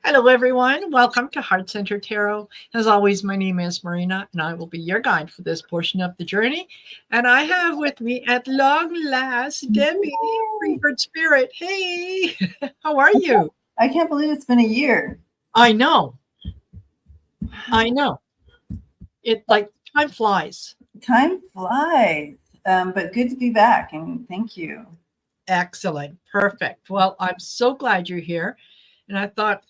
Hello, everyone. Welcome to Heart Center Tarot. As always, my name is Marina, and I will be your guide for this portion of the journey. And I have with me, at long last, Debbie, FREEBIRD SPIRIT. Hey, how are you? I can't believe it's been a year. I know. I know. It like time flies. Time flies, but good to be back, and thank you. Excellent. Perfect. Well, I'm so glad you're here. And I thought,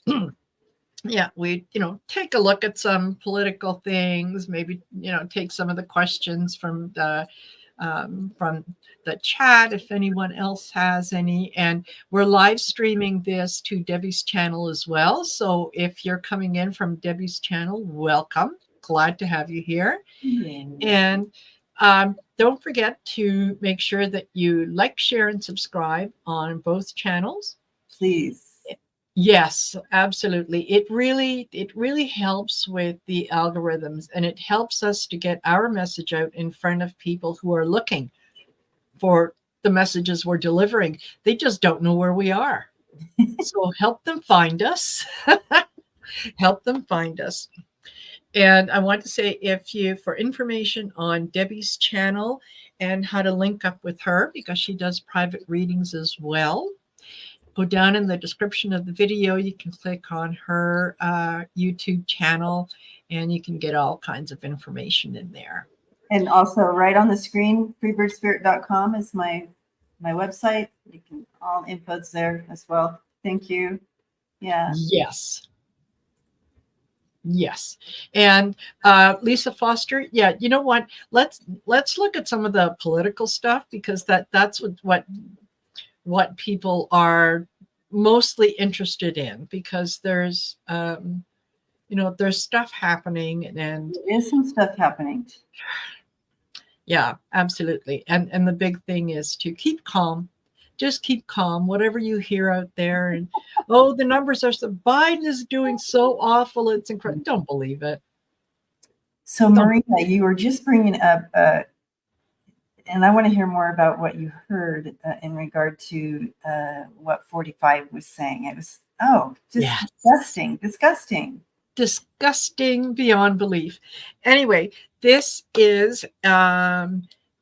yeah, we, take a look at some political things, maybe, take some of the questions from the chat if anyone else has any. And we're live streaming this to Debbie's channel as well. So if you're coming in from Debbie's channel, welcome. Glad to have you here. And don't forget to make sure that you like, share, and subscribe on both channels. Please. Yes, absolutely. It really helps with the algorithms, and it helps us to get our message out in front of people who are looking for the messages we're delivering. They just don't know where we are. So help them find us. Help them find us. And I want to say, for information on Debbie's channel and how to link up with her, because she does private readings as well, go down in the description of the video. You can click on her YouTube channel, and you can get all kinds of information in there. And also, right on the screen, freebirdspirit.com is my website. You can all info's there as well. Thank you. Yeah. Yes. And Lisa Foster, yeah, you know what? Let's look at some of the political stuff, because that's what people are mostly interested in, because there's there's stuff happening, and there is some stuff happening. Yeah, absolutely. And the big thing is to keep calm. Just keep calm, whatever you hear out there. And oh, the numbers are so, Biden is doing so awful, it's incredible. Don't believe it. So Marina, you were just bringing up and I want to hear more about what you heard in regard to what 45 was saying. It was, disgusting beyond belief. Anyway, this is,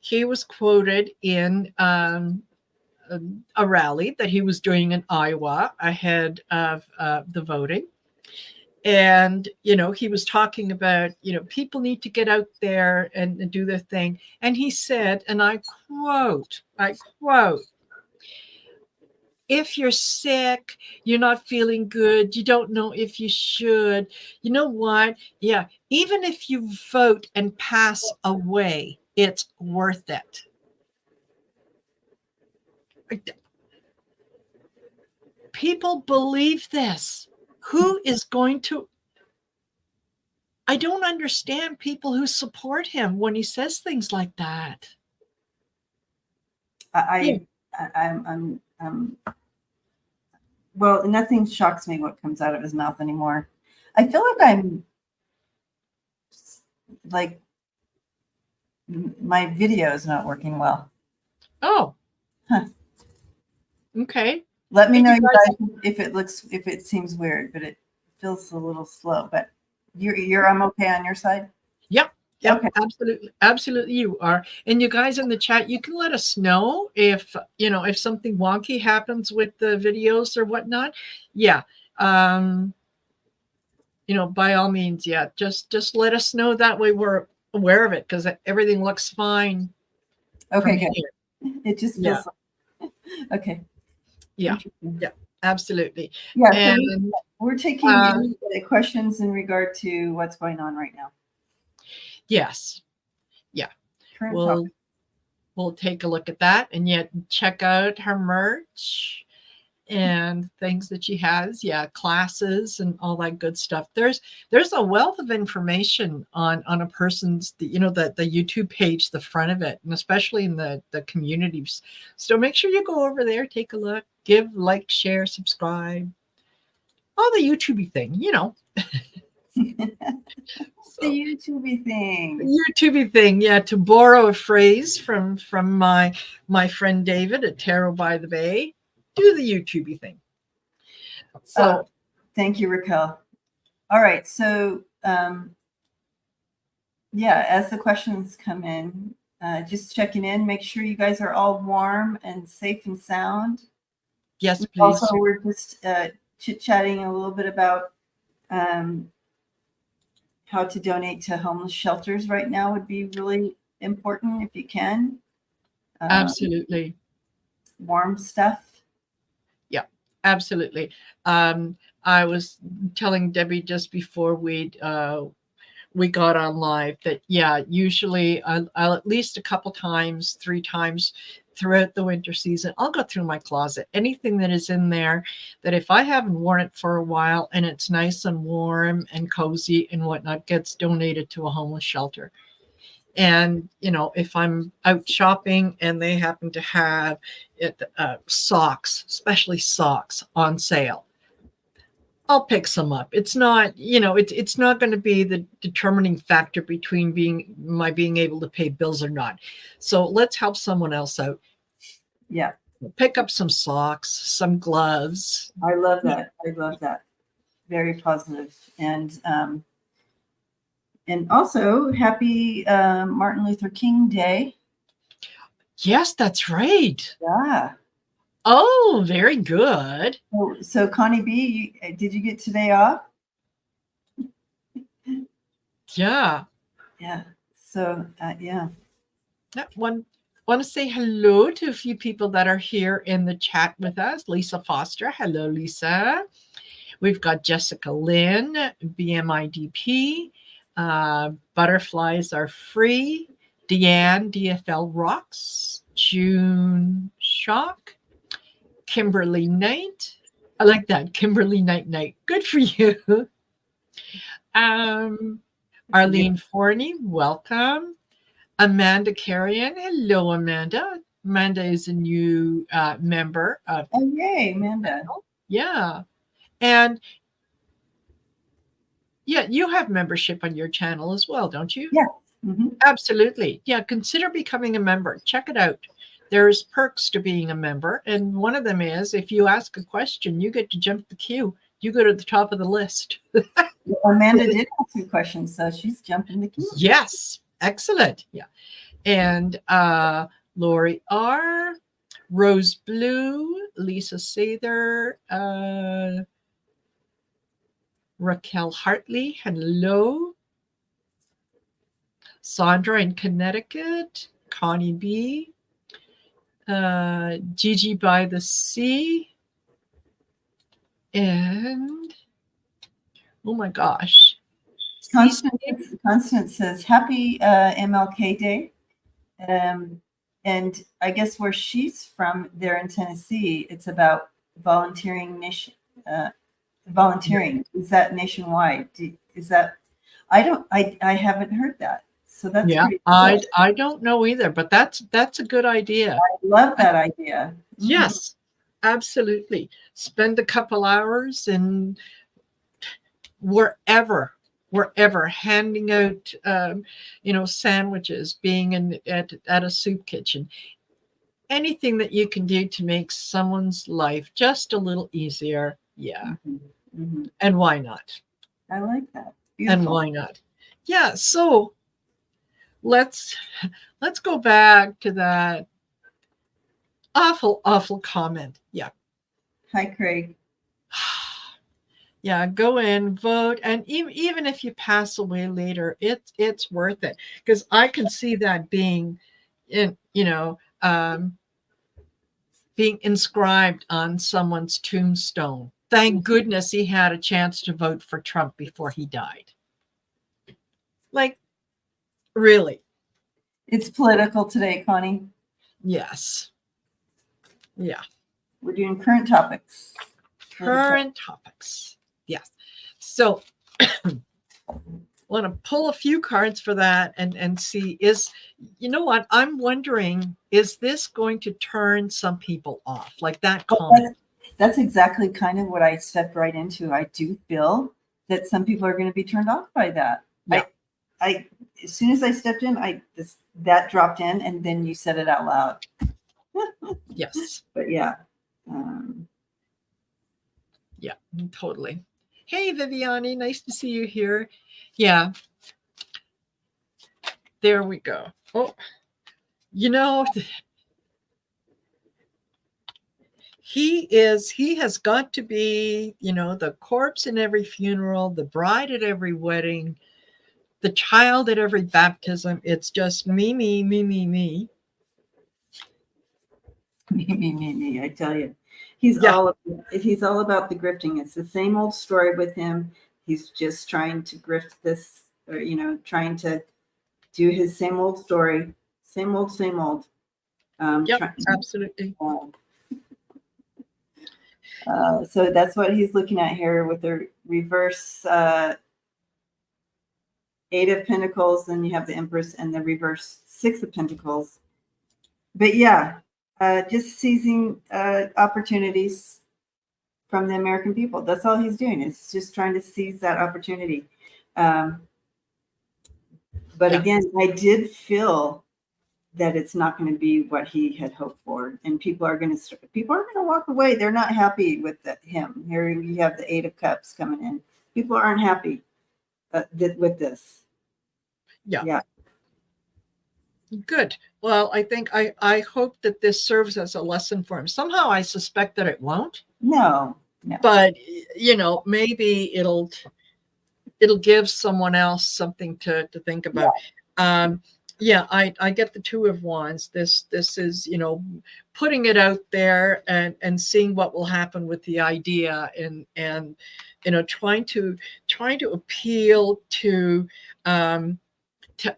he was quoted in a rally that he was doing in Iowa ahead of the voting. And, he was talking about, people need to get out there and do their thing. And he said, and I quote, if you're sick, you're not feeling good, you don't know if you should, you know what? Yeah, even if you vote and pass away, it's worth it. People believe this. Who is going to? I don't understand people who support him when he says things like that. I'm well, nothing shocks me what comes out of his mouth anymore. I feel like I'm like my video is not working well. Oh. Huh. Okay. Let me know, you guys, if it seems weird, but it feels a little slow. But I'm okay on your side? Yep. Okay. Absolutely you are. And you guys in the chat, you can let us know if something wonky happens with the videos or whatnot. Yeah. By all means, yeah, just let us know. That way we're aware of it, because everything looks fine. Okay, good. It just feels okay. Yeah, absolutely. Yeah, and so we're taking questions in regard to what's going on right now. Yes. Yeah. We'll take a look at that, and yet check out her merch and things that she has. Yeah, classes and all that good stuff. There's a wealth of information on a person's, the YouTube page, the front of it, and especially in the communities. So make sure you go over there, take a look, give, like, share, subscribe, all the YouTubey thing, The YouTubey thing. Yeah, to borrow a phrase from my friend David at Tarot by the Bay, do the YouTubey thing. So Thank you, Raquel. All right. So, yeah, as the questions come in, just checking in, make sure you guys are all warm and safe and sound. Yes, please. Also, we're just chit-chatting a little bit about how to donate to homeless shelters right now would be really important if you can. Absolutely. Warm stuff. Yeah, absolutely. I was telling Debbie just before we got on live that, yeah, usually I'll at least a couple times, 3 times throughout the winter season, I'll go through my closet. Anything that is in there that if I haven't worn it for a while and it's nice and warm and cozy and whatnot, gets donated to a homeless shelter. And, you know, if I'm out shopping and they happen to have socks, especially socks on sale, I'll pick some up. It's not, you know, it's not going to be the determining factor between being able to pay bills or not. So let's help someone else out. Yeah. Pick up some socks, some gloves. I love that. I love that. Very positive. And also happy Martin Luther King Day. Yes, that's right. Yeah. Oh, very good. So Connie B, did you get today off? Yeah. Yeah. So yeah. Want to say hello to a few people that are here in the chat with us. Lisa Foster. Hello, Lisa. We've got Jessica Lynn, BMIDP. Butterflies are free. Deanne, DFL Rocks. June Shock. Kimberly Knight. I like that. Kimberly Knight. Good for you. Arlene Forney, welcome. Amanda Carrion. Hello, Amanda. Amanda is a new member of. Oh, yay, Amanda. Yeah. And yeah, you have membership on your channel as well, don't you? Yeah. Mm-hmm. Absolutely. Yeah. Consider becoming a member. Check it out. There's perks to being a member. And one of them is if you ask a question, you get to jump the queue. You go to the top of the list. Amanda did ask some questions, so she's jumping the queue. Yes. Excellent. Yeah. And Lori R, Rose Blue, Lisa Sather, Raquel Hartley, hello. Sandra in Connecticut, Connie B, Gigi by the Sea, and oh my gosh. Constance says, happy MLK Day. And I guess where she's from there in Tennessee, it's about volunteering. Volunteering. Is that nationwide? Is that, I haven't heard that. So that's pretty cool. I don't know either, but that's a good idea. I love that idea. Yes, absolutely. Spend a couple hours and wherever handing out sandwiches, being at a soup kitchen, anything that you can do to make someone's life just a little easier. Yeah. Mm-hmm. And why not? I like that. Beautiful. And why not? Yeah. So let's go back to that awful comment. Yeah. Hi, Craig. Yeah, go in, vote, and even if you pass away later, it's worth it, because I can see that being being inscribed on someone's tombstone. Thank goodness he had a chance to vote for Trump before he died. Like, really. It's political today, Connie. Yes. Yeah. We're doing current topics. Current topics. Yes. So want to pull a few cards for that and see what I'm wondering, is this going to turn some people off, like that comment? That's exactly kind of what I stepped right into. I do feel that some people are going to be turned off by that. Yeah. I as soon as I stepped in, that dropped in, and then you said it out loud. Yes. But yeah. Yeah, totally. Hey, Viviani, nice to see you here. Yeah, there we go. Oh, you know, he has got to be, the corpse in every funeral, the bride at every wedding, the child at every baptism. It's just me, me, me, me, me. Me. I tell you, he's Yeah, all about the grifting. It's the same old story with him. He's just trying to grift this, or trying to do his same old story, same old, same old. yep, absolutely. So that's what he's looking at here with the reverse Eight of Pentacles. Then you have the Empress and the reverse Six of Pentacles. But yeah, just seizing opportunities from the American people. That's all he's doing. It's just trying to seize that opportunity. But again, I did feel that it's not going to be what he had hoped for, and people are going to walk away. They're not happy with him. Here you have the Eight of Cups coming in. People aren't happy with this. Yeah. Good. Well, I think I hope that this serves as a lesson for him. Somehow I suspect that it won't. No. But maybe it'll give someone else something to think about. Yeah. I get the Two of Wands. This is, putting it out there and seeing what will happen with the idea, and trying to appeal to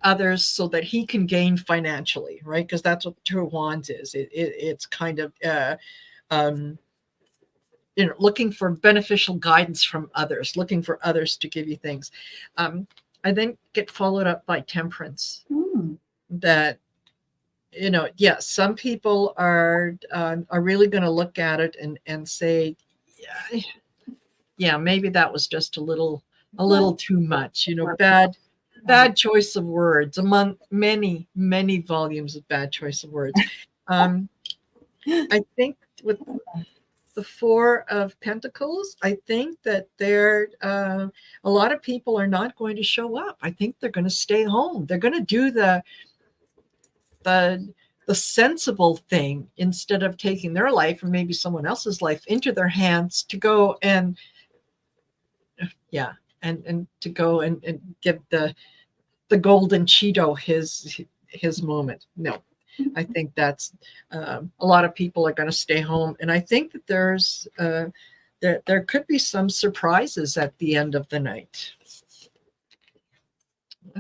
others so that he can gain financially, right? Because that's what the Two of Wands is. It's kind of looking for beneficial guidance from others, looking for others to give you things. I then get followed up by Temperance. That some people are really going to look at it and say, yeah, maybe that was just a little too much. Bad choice of words among many volumes of bad choice of words. I think with the Four of Pentacles, I think that a lot of people are not going to show up. I think they're going to stay home. They're going to do the sensible thing instead of taking their life or maybe someone else's life into their hands to go and to go and give the golden Cheeto his moment. No, I think that's a lot of people are going to stay home, and I think that there could be some surprises at the end of the night.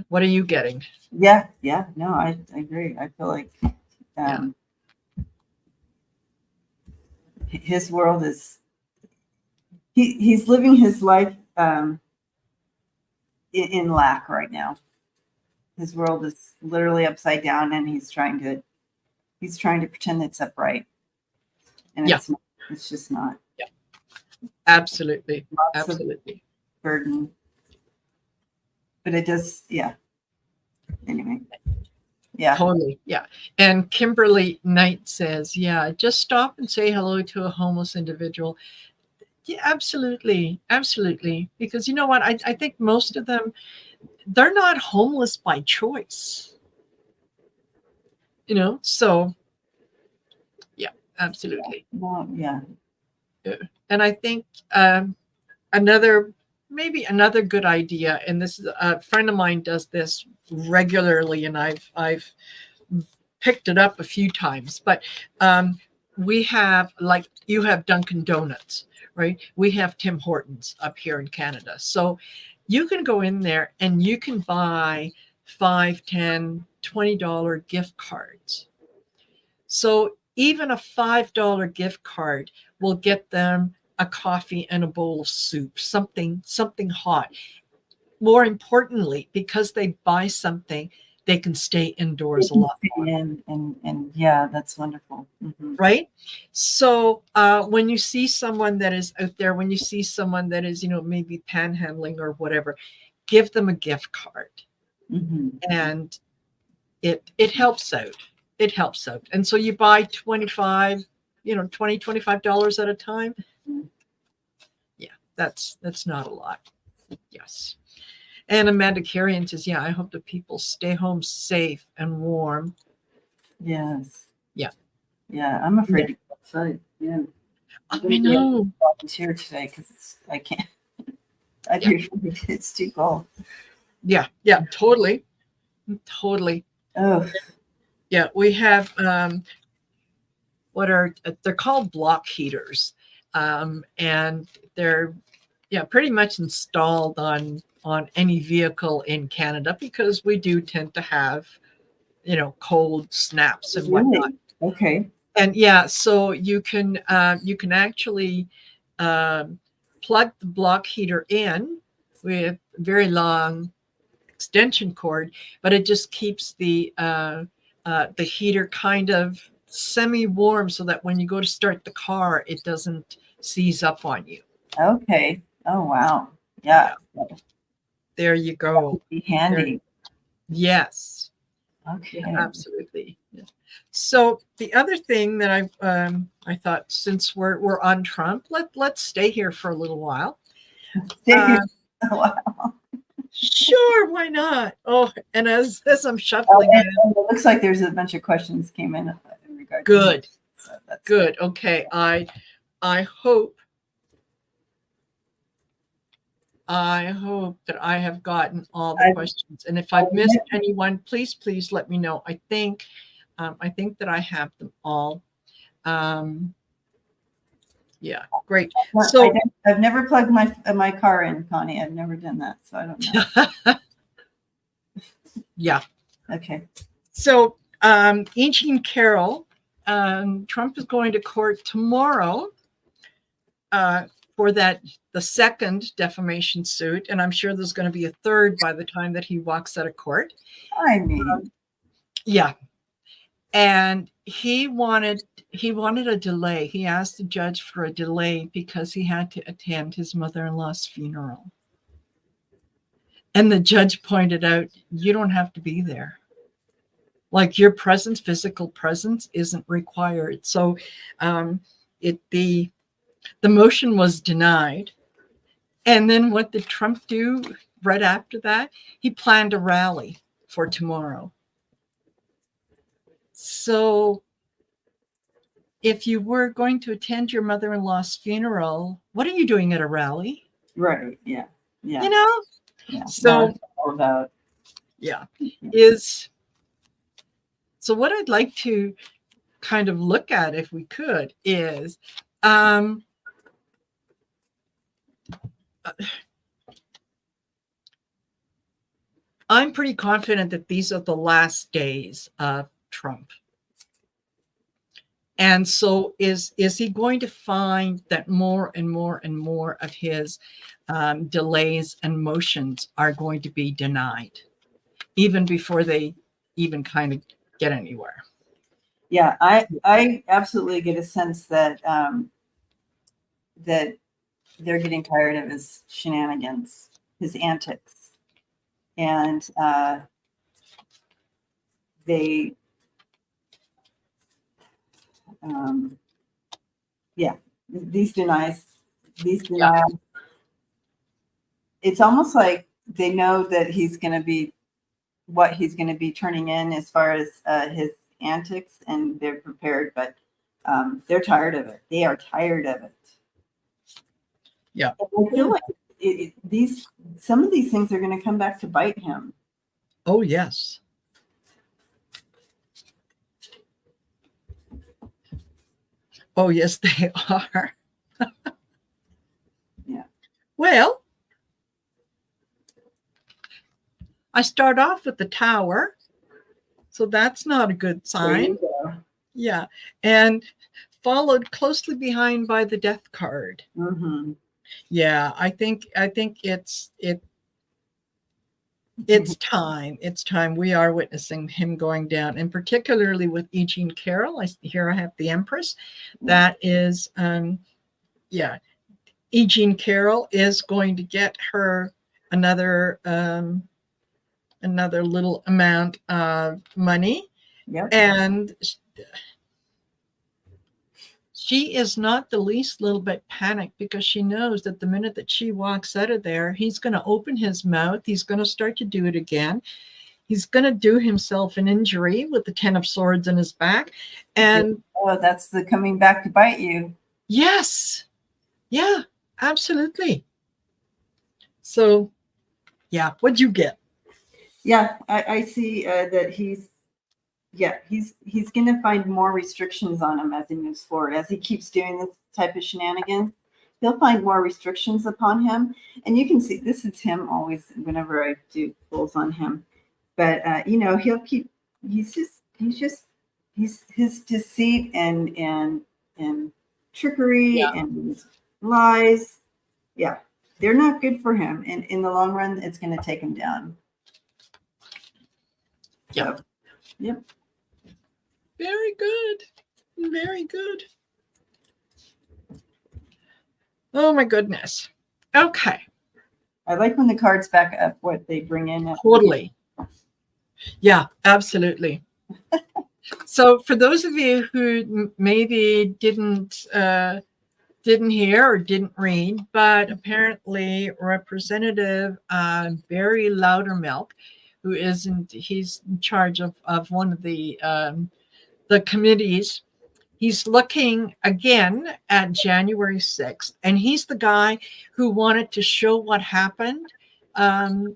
What are you getting? Yeah. No, I agree. I feel like his world is he's living his life in lack right now. His world is literally upside down, and he's trying to pretend it's upright, and it's just not. Yeah, absolutely. Lots of burden, but it does. Yeah. Anyway. Yeah. Totally. Yeah. And Kimberly Knight says, yeah, just stop and say hello to a homeless individual. Yeah, absolutely. Because you know what? I think most of them, they're not homeless by choice. So yeah, absolutely. Well, yeah. And I think another good idea, and this is a friend of mine does this regularly, and I've picked it up a few times, but we have, like, you have Dunkin' Donuts, right? We have Tim Hortons up here in Canada. So you can go in there and you can buy $5, $10, $20 gift cards. So even a $5 gift card will get them a coffee and a bowl of soup, something hot. More importantly, because they buy something, they can stay indoors a lot more. And yeah, that's wonderful. Mm-hmm. Right? So when you see someone that is out there, when you see someone that is, maybe panhandling or whatever, give them a gift card. Mm-hmm. And it helps out. It helps out. And so you buy $25 at a time. Yeah, That's not a lot. Yes. And Amanda Carrion says, yeah, I hope that people stay home safe and warm. Yes. Yeah. Yeah. I'm afraid to go outside. Yeah. I know. Volunteer today because I can't. I'd be afraid it's too cold. Yeah. Yeah. Totally. Totally. Oh. Yeah. We have they're called block heaters, and they're pretty much installed on any vehicle in Canada because we do tend to have cold snaps and whatnot. Okay. And so you can actually plug the block heater in with very long extension cord, but it just keeps the heater kind of semi-warm so that when you go to start the car, it doesn't seize up on you. Okay. Oh wow. Yeah. There you go. Be handy. Yes. Okay. Yeah, absolutely. Yeah. So the other thing that I thought, since we're on Trump, let's stay here for a little while. Wow. Sure, why not? Oh, and as I'm shuffling, it looks like there's a bunch of questions came in regard. Good. So that's good. Okay, I hope that I have gotten all the questions, and if I've missed anyone, please let me know. I think that I have them all. Yeah, great. So I've never plugged my car in, Connie. I've never done that, so I don't know. Yeah. Okay. So, Jean Carroll, Trump is going to court tomorrow for the second defamation suit, and I'm sure there's going to be a third by the time that he walks out of court. I mean, yeah. And he wanted a delay. He asked the judge for a delay because he had to attend his mother-in-law's funeral. And the judge pointed out, you don't have to be there. Like, your presence, physical presence, isn't required. So the motion was denied. And then what did Trump do right after that? He planned a rally for tomorrow. So if you were going to attend your mother-in-law's funeral, what are you doing at a rally? Right. Yeah. Yeah. Yeah. So all about. Yeah. So what I'd like to kind of look at, if we could, is I'm pretty confident that these are the last days of Trump. And so is he going to find that more and more and more of his delays and motions are going to be denied, even before they even kind of get anywhere? Yeah, I absolutely get a sense that that they're getting tired of his shenanigans, his antics, and they these denials, it's almost like they know that he's going to be what he's going to be turning in as far as his antics, and they're prepared, but they're tired of it. They are tired of it. Yeah. I feel like some of these things are going to come back to bite him. Oh, yes. Oh, yes, they are. Yeah. Well, I start off with the Tower, so that's not a good sign. Yeah, and followed closely behind by the Death card. Mm-hmm. Yeah, I think it's time. It's time. We are witnessing him going down, and particularly with E. Jean Carroll. I have the Empress. That is, E. Jean Carroll is going to get her another little amount of money. Yep. And she is not the least little bit panicked, because she knows that the minute that she walks out of there, he's going to open his mouth. He's going to start to do it again. He's going to do himself an injury with the 10 of Swords in his back. And oh, that's the coming back to bite you. Yes. Yeah, absolutely. So, yeah, what'd you get? Yeah, I see that he's going to find more restrictions on him as he moves forward. As he keeps doing this type of shenanigans, he'll find more restrictions upon him. And you can see this is him always whenever I do pulls on him. But he'll keep. He's his deceit and trickery and lies. Yeah, they're not good for him. And in the long run, it's going to take him down. Yep. So, yep. Very good. Very good. Oh my goodness. Okay. I like when the cards back up what they bring in. Totally. Yeah, absolutely. So for those of you who maybe didn't hear or didn't read, but apparently Representative Barry Loudermilk, who he's in charge of one of the committees, he's looking again at January 6th, and he's the guy who wanted to show what happened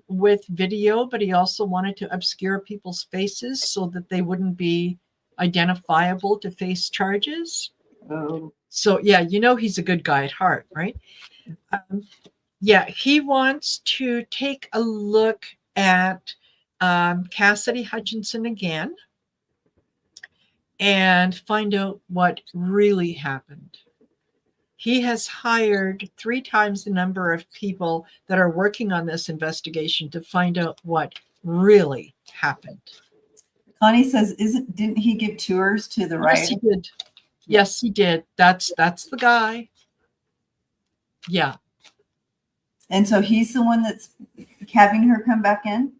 with video, but he also wanted to obscure people's faces so that they wouldn't be identifiable to face charges. Oh. So, yeah, he's a good guy at heart, right? Yeah, he wants to take a look at Cassidy Hutchinson again and find out what really happened. He has hired 3 times the number of people that are working on this investigation to find out what really happened. Connie says, didn't he give tours to the right? Yes, he did. Yes, he did. That's the guy. Yeah. And so he's the one that's having her come back in?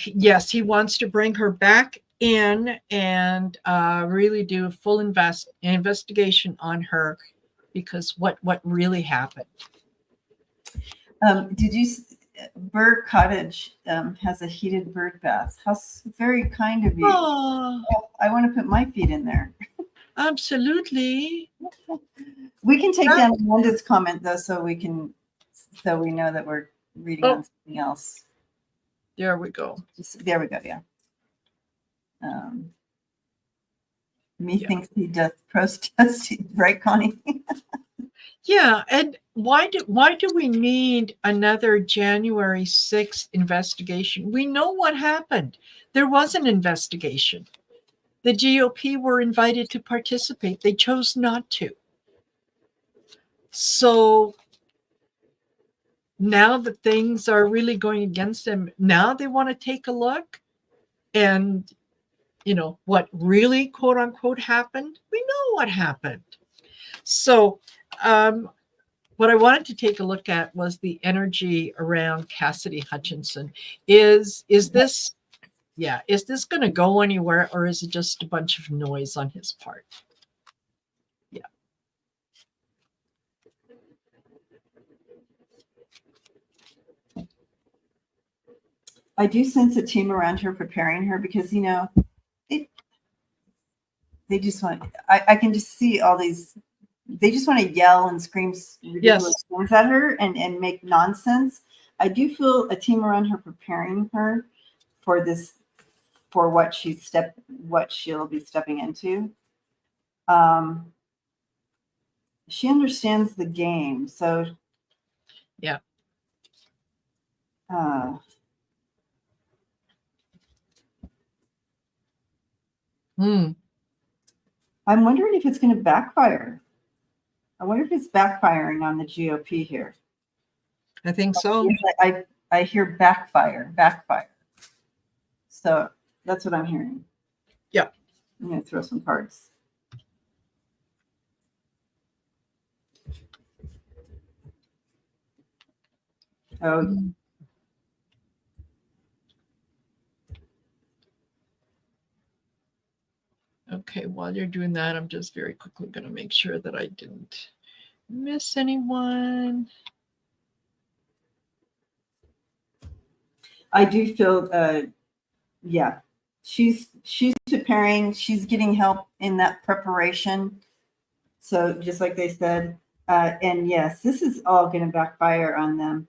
Yes, he wants to bring her back in and really do a full investigation on her, because what really happened. Did you? Bird Cottage has a heated bird bath. How very kind of you. Oh, I want to put my feet in there. Absolutely. We can take down Amanda's comment though, so we know that we're reading on something else. There we go. There we go. Yeah. Thinks he doth protest, right, Connie? Yeah, and why do we need another January 6th investigation? We know what happened. There was an investigation. The GOP were invited to participate. They chose not to. So now that things are really going against them, now they want to take a look and, what really, quote unquote, happened. We know what happened. So what I wanted to take a look at was the energy around Cassidy Hutchinson. Is this going to go anywhere, or is it just a bunch of noise on his part? Yeah. I do sense a team around her preparing her, because they just want. I can just see all these. They just want to yell and scream ridiculous things at her and make nonsense. I do feel a team around her preparing her for this, for what she'll be stepping into. She understands the game, so yeah. I'm wondering if it's going to backfire. I wonder if it's backfiring on the GOP here. I think so. I hear backfire. So that's what I'm hearing. Yeah. I'm going to throw some cards. Oh. Okay, while you're doing that, I'm just very quickly going to make sure that I didn't miss anyone. I do feel, yeah, she's preparing. She's getting help in that preparation. So just like they said, and yes, this is all going to backfire on them.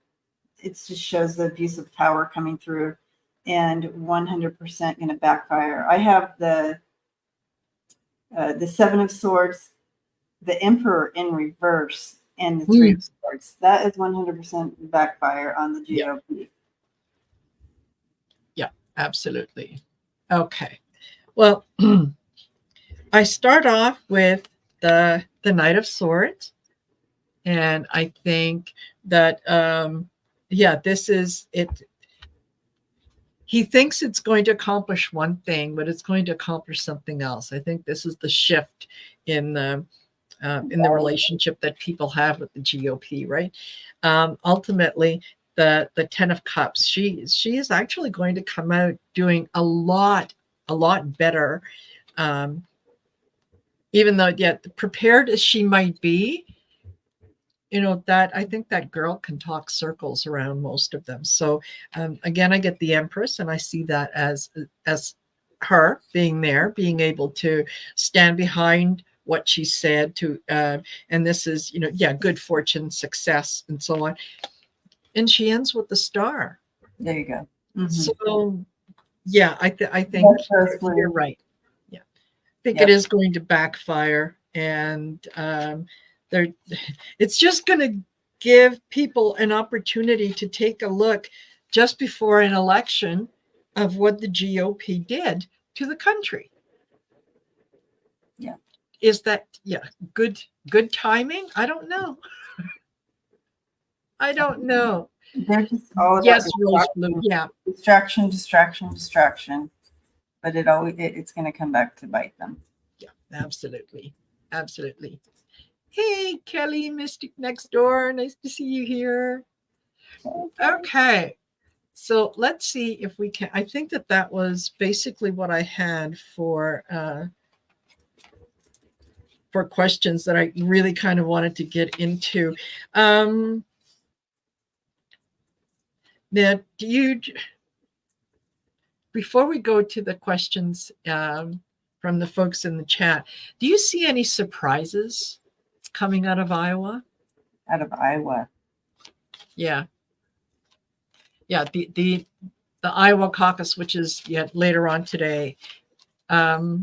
It just shows the abuse of power coming through, and 100% going to backfire. I have the Seven of Swords, the Emperor in reverse, and the Three of Swords. That is 100% backfire on the GOP. Yeah, absolutely. Okay. Well, I start off with the Knight of Swords, and I think that this is it. He thinks it's going to accomplish one thing, but it's going to accomplish something else. I think this is the shift in the relationship that people have with the GOP, right? Ultimately, the Ten of Cups, she is actually going to come out doing a lot better. Even though, prepared as she might be, that I think that girl can talk circles around most of them. So again, I get the Empress, and I see that as her being there, being able to stand behind what she said to, and this is, good fortune, success, and so on. And she ends with the Star. There you go. Mm-hmm. So yeah, I think you're right. Yeah, I think it is going to backfire, and it's just going to give people an opportunity to take a look just before an election of what the GOP did to the country. Yeah. Is that good timing? I don't know. I don't know. They're just all about distraction. But it's going to come back to bite them. Yeah, absolutely. Hey, Kelly, Mystic Next Door. Nice to see you here. Okay. So let's see if we can. I think that was basically what I had for questions that I really kind of wanted to get into. Now, before we go to the questions from the folks in the chat, do you see any surprises coming out of Iowa? Out of Iowa? Yeah. Yeah, the Iowa caucus, which is later on today. Okay.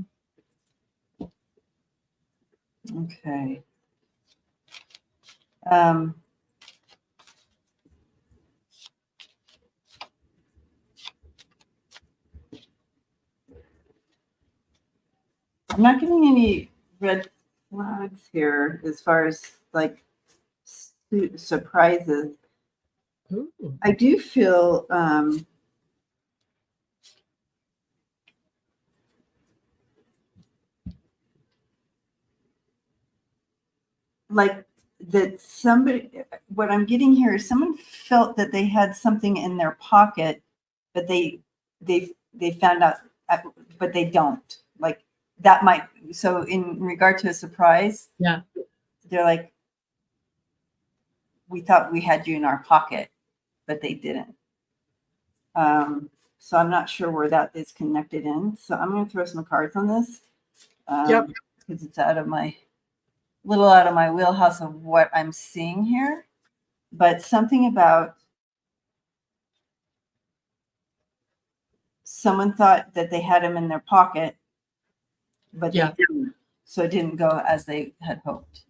I'm not getting any red flags here as far as like surprises. Ooh. I do feel like that what I'm getting here is someone felt that they had something in their pocket, but they found out, but they don't. Like that might, so in regard to a surprise, they're like, we thought we had you in our pocket, but they didn't. So I'm not sure where that is connected in. So I'm going to throw some cards on this. Because it's out of my wheelhouse of what I'm seeing here. But something about someone thought that they had him in their pocket, but they didn't. So it didn't go as they had hoped.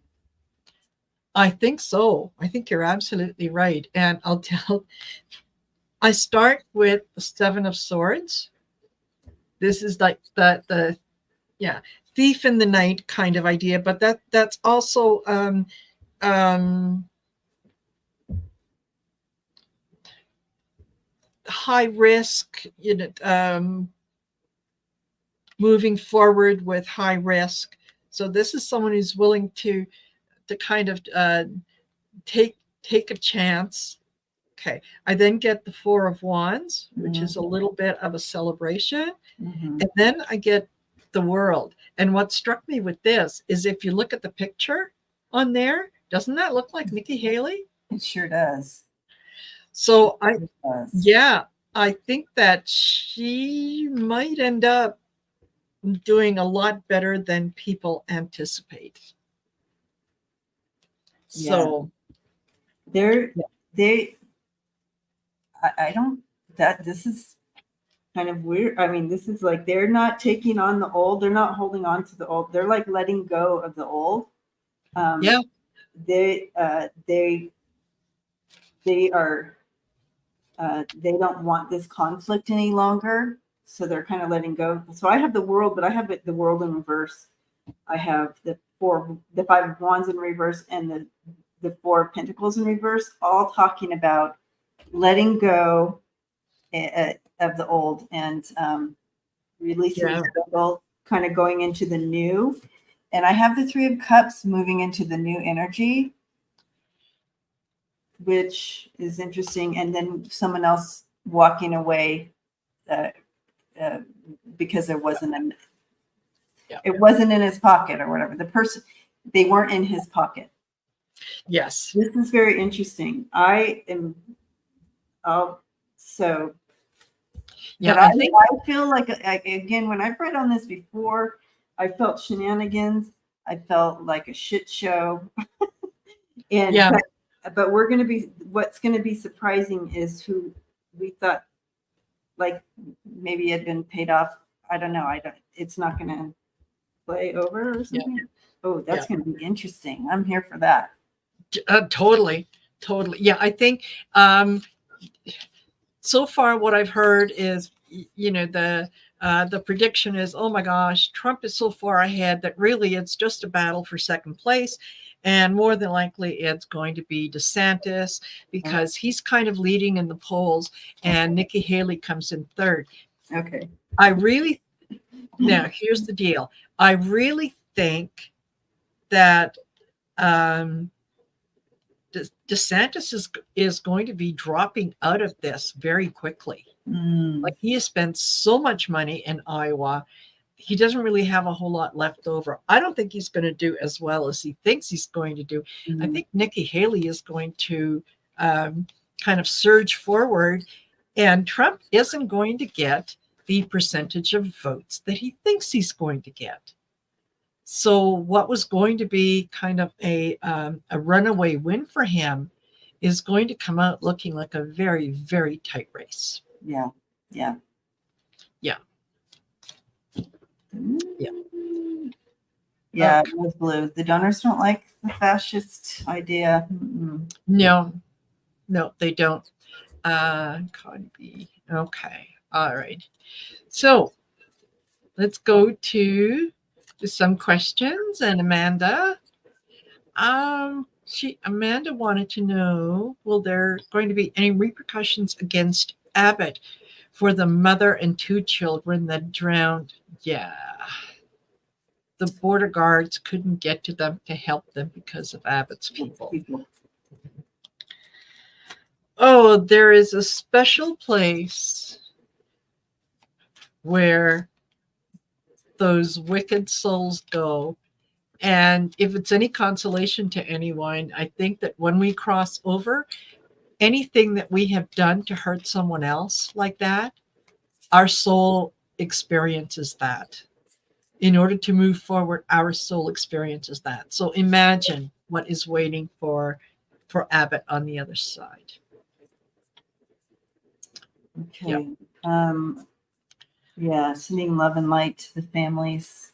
I think so. I think you're absolutely right. And I start with the Seven of Swords. This is like the thief in the night kind of idea, but that's also high risk, moving forward with high risk. So this is someone who's willing to kind of take a chance. Okay, I then get the Four of Wands, which is a little bit of a celebration. And then I get the world. And what struck me with this is if you look at the picture on there, doesn't that look like Nikki Haley? It sure does. So It does. yeah, I think that she might end up doing a lot better than people anticipate. So I don't, this is kind of weird. I mean, this is like, they're not taking on the old. They're not holding on to the old. They're like letting go of the old. yeah, They are, they don't want this conflict any longer. So they're kind of letting go. So I have the world, but I have the world in reverse. I have the Five of Wands in reverse, and the Four of Pentacles in reverse, all talking about letting go of the old and releasing the struggle, kind of going into the new. And I have the Three of Cups moving into the new energy, which is interesting. And then someone else walking away because there wasn't it wasn't in his pocket or whatever. The person, they weren't in his pocket. Yes. This is very interesting. I am, so, yeah, but I feel like, again, when I've read on this before, I felt shenanigans. I felt like a shit show. And, but we're going to be, what's going to be surprising is who we thought, like, maybe had been paid off. I don't know. It's not going to play over or something. Oh, that's going to be interesting. I'm here for that. Totally. Yeah, I think so far what I've heard is, the prediction is, oh my gosh, Trump is so far ahead that really it's just a battle for second place. And more than likely it's going to be DeSantis because he's kind of leading in the polls, and Nikki Haley comes in third. Okay. Now here's the deal. I really think that DeSantis is going to be dropping out of this very quickly. Like, he has spent so much money in Iowa. He doesn't really have a whole lot left over. I don't think he's going to do as well as he thinks he's going to do. I think Nikki Haley is going to kind of surge forward, and Trump isn't going to get the percentage of votes that he thinks he's going to get. So what was going to be kind of a runaway win for him is going to come out looking like a very, very tight race. Yeah. Yeah, it was blue. The donors don't like the fascist idea. No, they don't. Okay. All right. So let's go to some questions. And Amanda wanted to know, will there going to be any repercussions against Abbott for the mother and 2 children that drowned? Yeah. The border guards couldn't get to them to help them because of Abbott's people. Oh, there is a special place where those wicked souls go. And if it's any consolation to anyone, I think that when we cross over, anything that we have done to hurt someone else like that, our soul experiences that. In order to move forward, our soul experiences that. So imagine what is waiting for Abbott on the other side. Okay. Yeah, sending love and light to the families.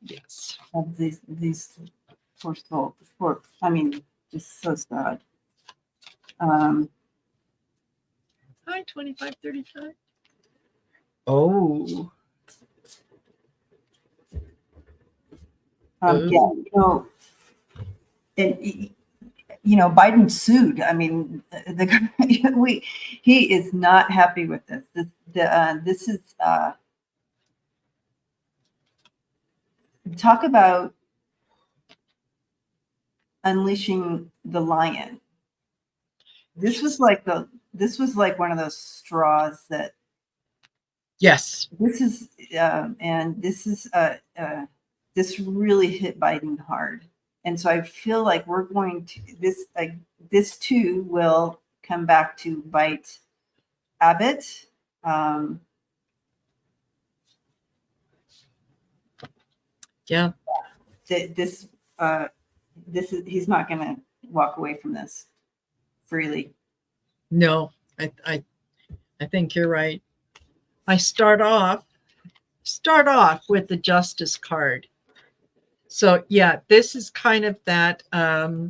Yes. Of these poor souls. Just so sad. Hi, 2535. Oh. And Biden sued. I mean, he is not happy with this. This is talk about unleashing the lion. This was like one of those straws that Yes. This is this really hit Biden hard, and so I feel like we're going to this too will come back to bite Abbott. Yeah. This is he's not going to walk away from this freely. No, I think you're right. I start off with the justice card. So yeah, this is kind of that a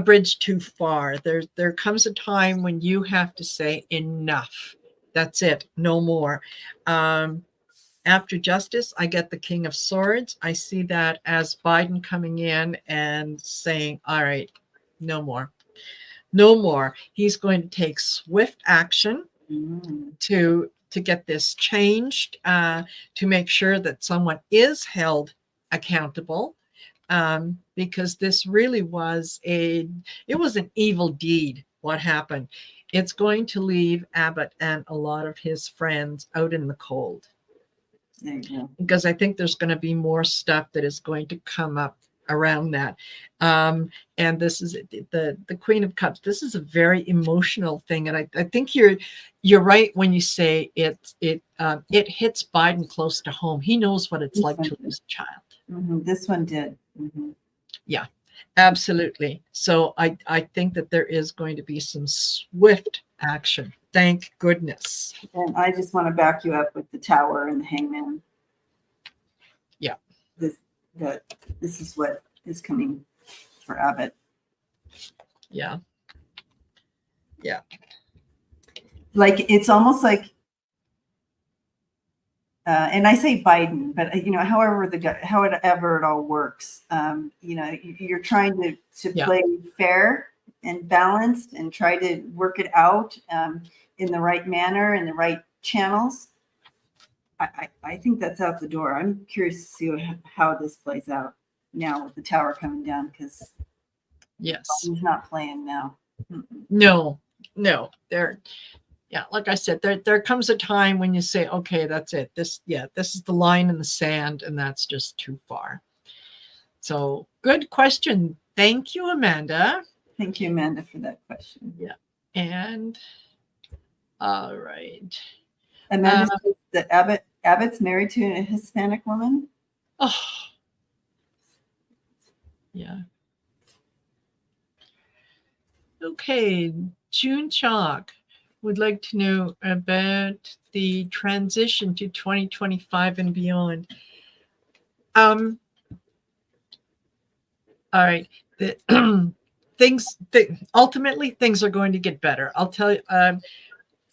bridge too far. There comes a time when you have to say enough. That's it, no more. After justice, I get the King of Swords. I see that as Biden coming in and saying, all right, no more. No more. He's going to take swift action to get this changed, to make sure that someone is held accountable, because this really was an evil deed. What happened? It's going to leave Abbott and a lot of his friends out in the cold. There you go. Because I think there's going to be more stuff that is going to come up around that. And this is the Queen of Cups. This is a very emotional thing, and I think you're right when you say it hits Biden close to home. He knows what it's like to lose a child. This one did. Yeah, absolutely. So I think that there is going to be some swift action. Thank goodness. And I just want to back you up with the Tower and the Hangman. Yeah. This is what is coming for Abbott. Yeah. Yeah. Like, it's almost like, and I say Biden, but however it all works, you're trying to play fair and balanced and try to work it out in the right manner, in the right channels. I think that's out the door. I'm curious to see how this plays out now with the Tower coming down, because yes, he's not playing now. No, like I said, there comes a time when you say, okay, that's it. This is the line in the sand, and that's just too far. So good question. Thank you, Amanda. Thank you, Amanda, for that question. Yeah. And all right. Amanda says that Abbott's married to a Hispanic woman. Oh, yeah. Okay, June Chalk would like to know about the transition to 2025 and beyond. All right. Ultimately, things are going to get better. I'll tell you,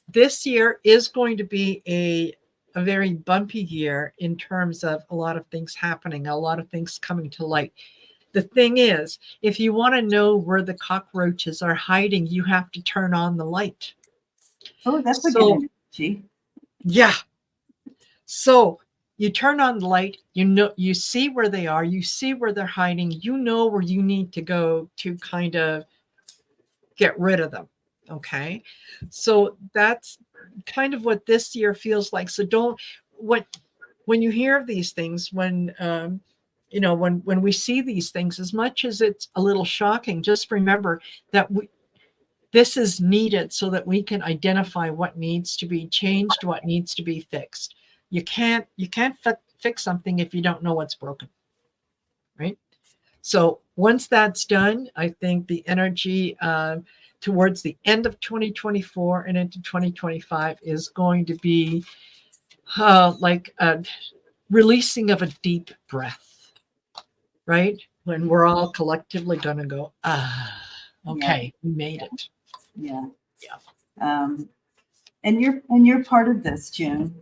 this year is going to be a very bumpy year in terms of a lot of things happening, a lot of things coming to light. The thing is, if you want to know where the cockroaches are hiding, you have to turn on the light. Oh, that's a good energy. Yeah. So you turn on the light, you see where they are, you see where they're hiding, you know where you need to go to kind of get rid of them. Okay. So that's kind of what this year feels like. So when you hear of these things, when we see these things, as much as it's a little shocking, just remember that this is needed so that we can identify what needs to be changed, what needs to be fixed. You can't fix something if you don't know what's broken, right? So once that's done, I think the energy towards the end of 2024 and into 2025 is going to be like a releasing of a deep breath, right? When we're all collectively going to go, okay, we made it. Yeah. And you're part of this, June.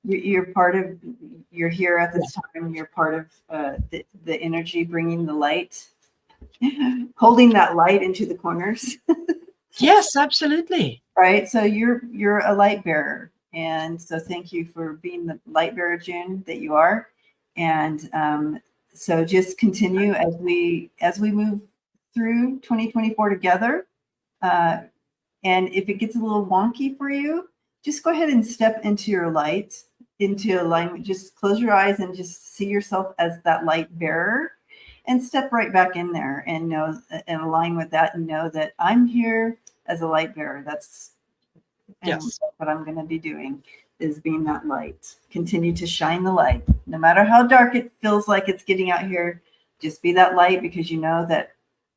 You're here at this time. You're part of the energy, bringing the light, holding that light into the corners. Yes, absolutely. Right. So you're a light bearer, and so thank you for being the light bearer, June, that you are. And so just continue as we move through 2024 together. And if it gets a little wonky for you, just go ahead and step into your light, into alignment. Just close your eyes and just see yourself as that light bearer, and step right back in there and know and align with that, and know that I'm here as a light bearer. That's Yes. what I'm going to be doing, is being that light. Continue to shine the light. No matter how dark it feels like it's getting out here, just be that light, because you know that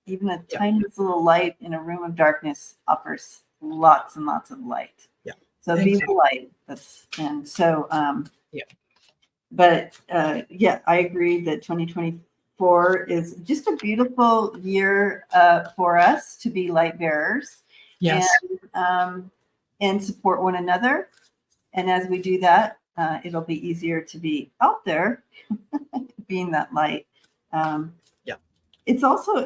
even a tiniest little light in a room of darkness offers lots and lots of light. Yeah. So be the light. Yeah. But yeah, I agree that 2024 is just a beautiful year for us to be light bearers. Yes. And support one another. And as we do that, it'll be easier to be out there being that light. It's also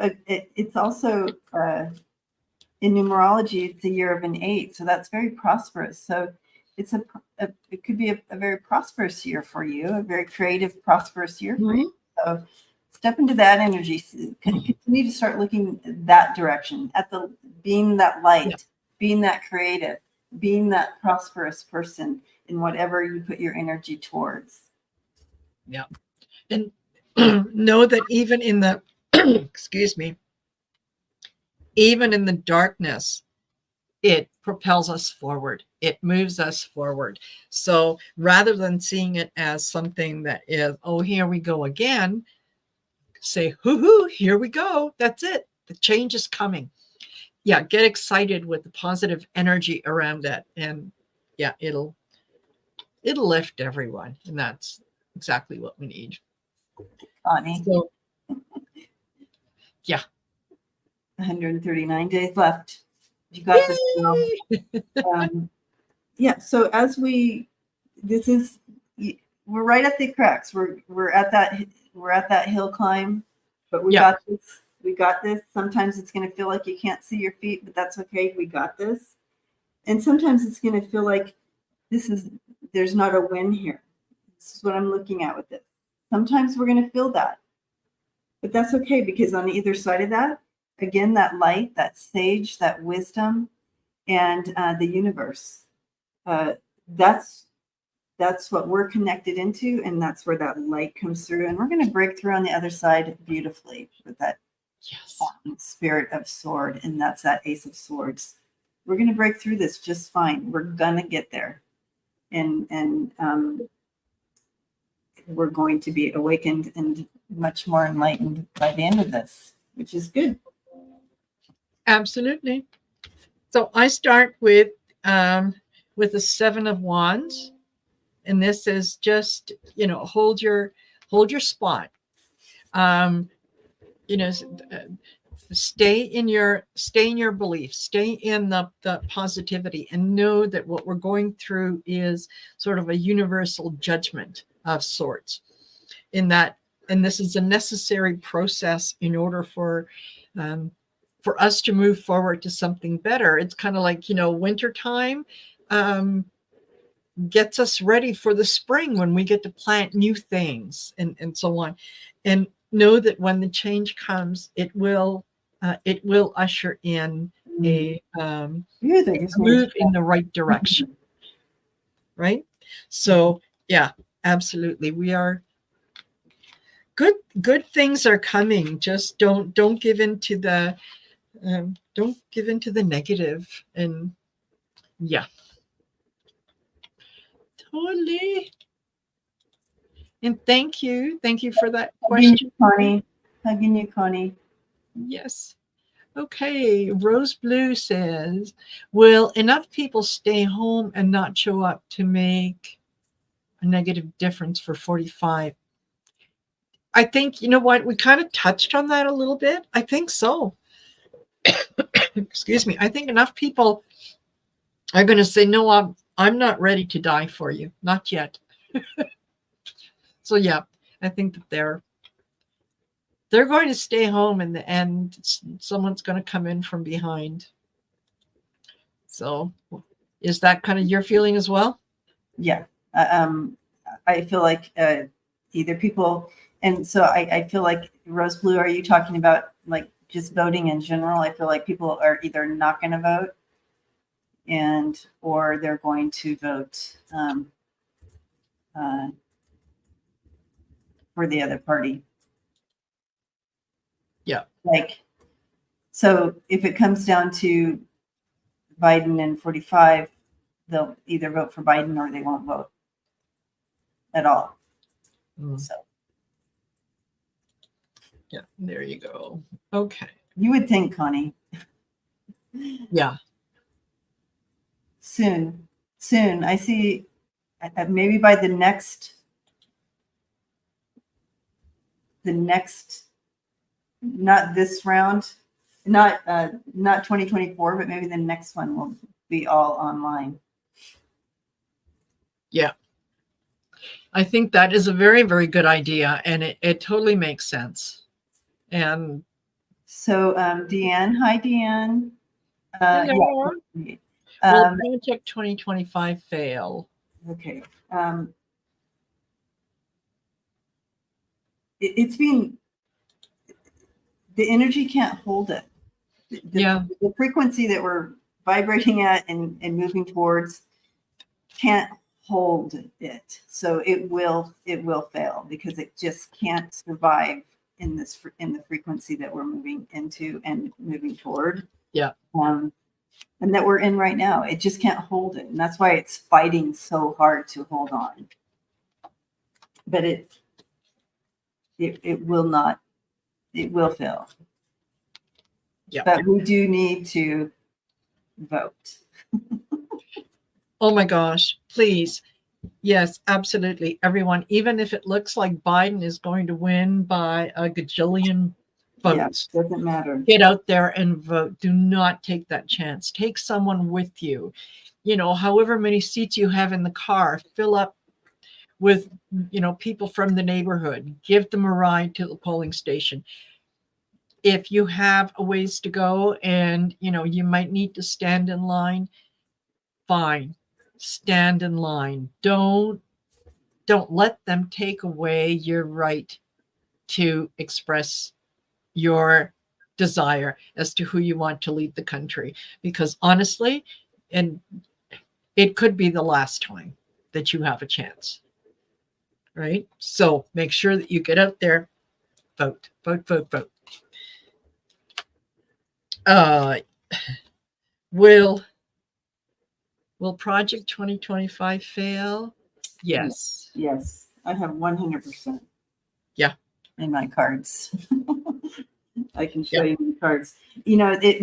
in numerology, it's the year of an 8, so that's very prosperous. So it's it could be a very prosperous year for you, a very creative, prosperous year for you. So step into that energy. Continue to start looking that direction, at the being that light, being that creative, being that prosperous person in whatever you put your energy towards. Yeah. And know that even in the excuse me, even in the darkness, it propels us forward. It moves us forward. So rather than seeing it as something that is, oh, here we go again, say, hoo-hoo, here we go. That's it. The change is coming. Yeah, get excited with the positive energy around that. And yeah, it'll lift everyone. And that's exactly what we need. Connie. So, yeah. 139 days left. You got this now. Yeah. So as we're right at the cracks. We're at that hill climb, but we got this. We got this. Sometimes it's going to feel like you can't see your feet, but that's okay. We got this. And sometimes it's going to feel like there's not a win here. This is what I'm looking at with it. Sometimes we're going to feel that, but that's okay, because on either side of that, again, that light, that sage, that wisdom, and the universe. That's what we're connected into, and that's where that light comes through. And we're going to break through on the other side beautifully with that spirit of sword, and that's that Ace of Swords. We're going to break through this just fine. We're going to get there, and we're going to be awakened and much more enlightened by the end of this, which is good. Absolutely. So I start with the 7 of Wands, and this is just, hold your spot. Stay in your beliefs, stay in the positivity, and know that what we're going through is sort of a universal judgment of sorts, in that, and this is a necessary process in order for us to move forward to something better. It's kind of like, wintertime gets us ready for the spring, when we get to plant new things and so on. And know that when the change comes, it will usher in a move in the right direction. Right? So yeah, absolutely. We are good things are coming. Just don't give in to the negative. And yeah, totally. And thank you for that question, Connie. Hugging you, Connie. Yes. Okay. Rose Blue says, will enough people stay home and not show up to make a negative difference for 45? I think, you know what, we kind of touched on that a little bit. I think so. Excuse me. I think enough people are going to say, no, I'm not ready to die for you. Not yet. So yeah, I think that they're going to stay home, in the end, someone's going to come in from behind. So is that kind of your feeling as well? Yeah. I feel like either people, and so I feel like, Rose Blue, are you talking about like just voting in general? I feel like people are either not going to vote or they're going to vote for the other party. Yeah. Like, so if it comes down to Biden and 45, they'll either vote for Biden or they won't vote at all. So yeah, there you go. Okay. you would think, Connie. Yeah. Soon. I see maybe by the next, not this round, not 2024, but maybe the next one will be all online. Yeah. I think that is a very, very good idea, and it totally makes sense. And so Deanne, hi Deanne. hello. Yeah. Will Project 2025 fail? Okay. It's been, the energy can't hold it. The frequency that we're vibrating at and moving towards can't hold it. So it will fail because it just can't survive in the frequency that we're moving into and moving toward. Yeah. And that we're in right now. It just can't hold it. And that's why it's fighting so hard to hold on. But it will not, it will fail. Yeah. But we do need to vote. Oh my gosh, please. Yes, absolutely. Everyone, even if it looks like Biden is going to win by a gajillion votes, doesn't matter. Get out there and vote. Do not take that chance. Take someone with you. You know, however many seats you have in the car, fill up with, you know, people from the neighborhood. Give them a ride to the polling station. If you have a ways to go and, you know, you might need to stand in line, fine. Stand in line. Don't let them take away your right to express your desire as to who you want to lead the country, because honestly, and it could be the last time that you have a chance, right? So make sure that you get out there, vote. Will Project 2025 fail? Yes. I have 100%. Yeah. In my cards. I can show you the cards. You know, the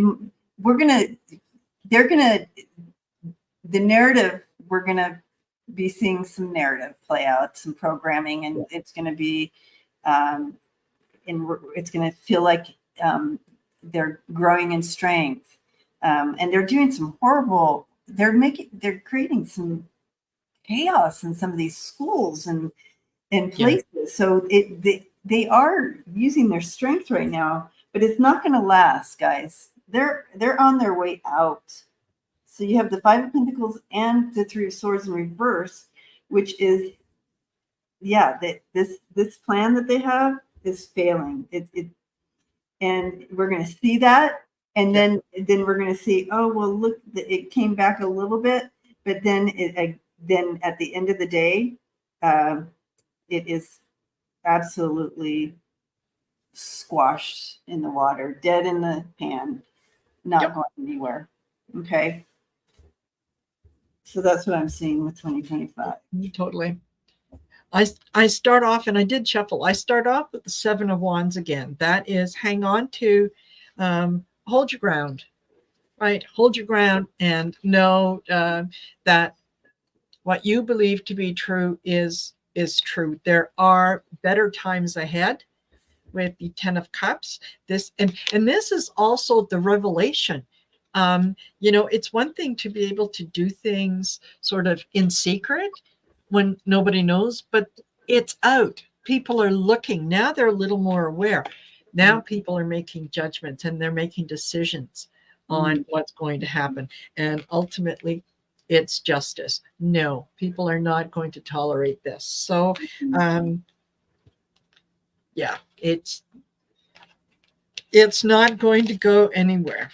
narrative, we're going to be seeing some narrative play out, some programming, and it's going to be, it's going to feel like they're growing in strength. And they're doing some horrible, they're creating some chaos in some of these schools and places. Yeah. So they are using their strength right now, but it's not going to last, guys. They're on their way out. So you have the Five of Pentacles and the Three of Swords in reverse, which is, that this plan that they have is failing. And we're going to see that, and then we're going to see, oh well, look, it came back a little bit, but then then at the end of the day, it is absolutely squashed in the water, dead in the pan, not going anywhere. Okay. So that's what I'm seeing with 2025. Totally. I start off, and I did shuffle. I start off with the Seven of Wands again. That is, hang on to, hold your ground, right? Hold your ground and know that what you believe to be true is true. There are better times ahead with the Ten of Cups. This and this is also the revelation. You know, it's one thing to be able to do things sort of in secret when nobody knows, but it's out. People are looking. Now they're a little more aware. Now people are making judgments and they're making decisions on what's going to happen. And ultimately, it's justice. No, people are not going to tolerate this. So, it's not going to go anywhere.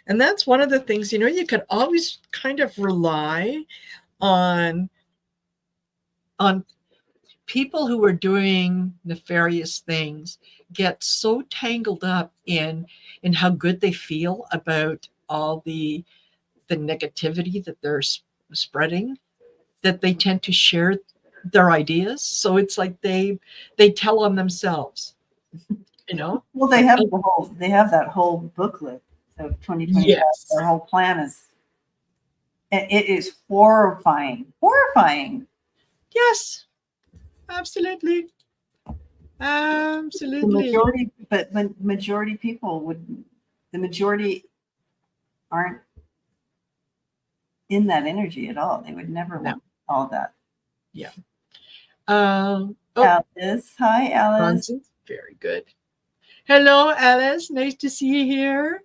And that's one of the things, you could always kind of rely on people who are doing nefarious things get so tangled up in how good they feel about all the negativity that they're spreading, that they tend to share their ideas. So it's like they tell on themselves, Well, they have that whole booklet of 2025. Yes. Their whole plan it is horrifying. Yes, absolutely. Absolutely. The majority aren't in that energy at all. They would never want all that. Yeah. Alice. Hi, Alice. Nonsense. Very good. Hello, Alice. Nice to see you here.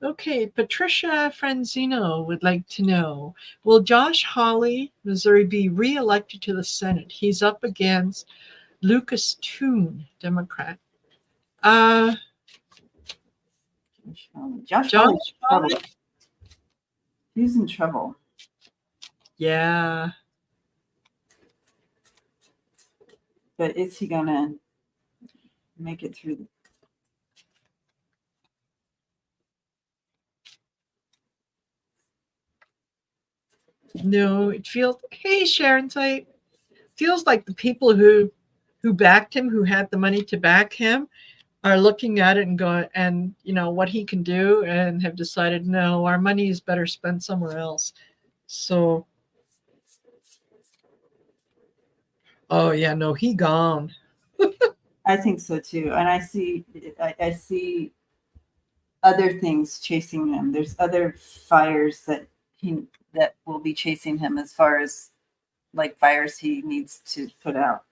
Okay, Patricia Franzino would like to know, will Josh Hawley, Missouri, be re-elected to the Senate? He's up against Lucas Toon, Democrat. Josh Hawley. He's in trouble. Yeah. But is he going to make it through? No, it feels, hey, Sharon Site, feels like the people who backed him, who had the money to back him, are looking at it and going, and what he can do, and have decided, no, our money is better spent somewhere else. So, oh yeah, no, he gone. I think so too, and I see other things chasing him. There's other fires that will be chasing him, as far as like fires he needs to put out.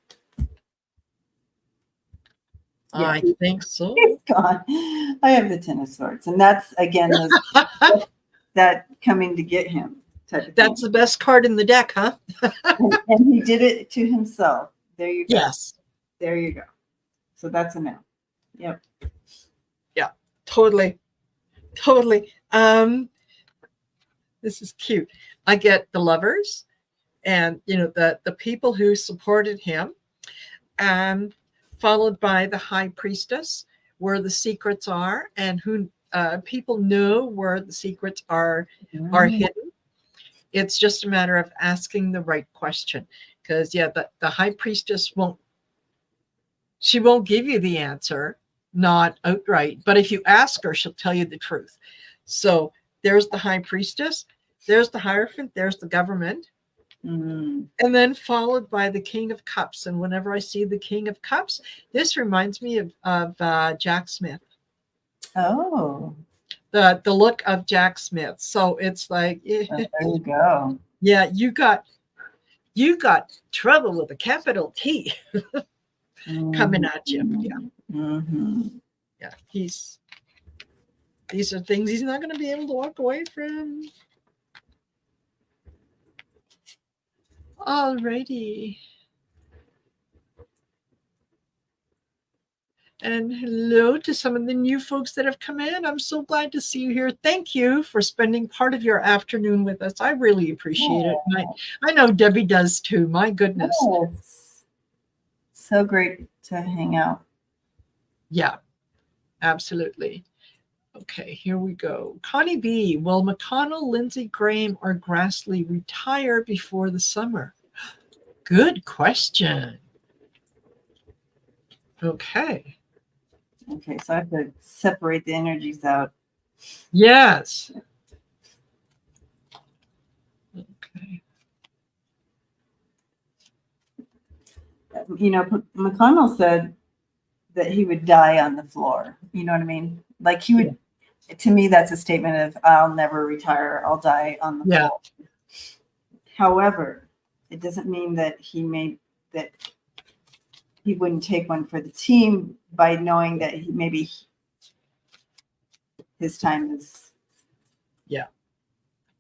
Yeah, I think so. He's gone. I have the Ten of Swords, and that's again that coming to get him. That's the best card in the deck, huh? and he did it to himself. There you go. Yes. There you go. So that's a no. Yep. Yeah, totally. This is cute. I get the Lovers, and the people who supported him, and followed by the High Priestess, where the secrets are, and who people know where the secrets are hidden. It's just a matter of asking the right question, because the High Priestess won't give you the answer, not outright, but if you ask her, she'll tell you the truth. So there's the High Priestess, there's the Hierophant, there's the government, and then followed by the King of Cups. And whenever I see the King of Cups, this reminds me of Jack Smith. Oh, the look of Jack Smith. So it's like, there you go. Yeah, you got trouble with a capital T coming at you. Yeah. Yeah, these are things he's not going to be able to walk away from. Alrighty. And hello to some of the new folks that have come in. I'm so glad to see you here. Thank you for spending part of your afternoon with us. I really appreciate it. And I know Debbie does too. My goodness. Yes. So great to hang out. Yeah, absolutely. Okay, here we go. Connie B. Will McConnell, Lindsey Graham, or Grassley retire before the summer? Good question. Okay. Okay, so I have to separate the energies out. Yes. Okay. McConnell said that he would die on the floor. You know what I mean? Like he would, to me, that's a statement of, I'll never retire. I'll die on the floor. However, it doesn't mean that he wouldn't take one for the team, by knowing that maybe his time is. Yeah.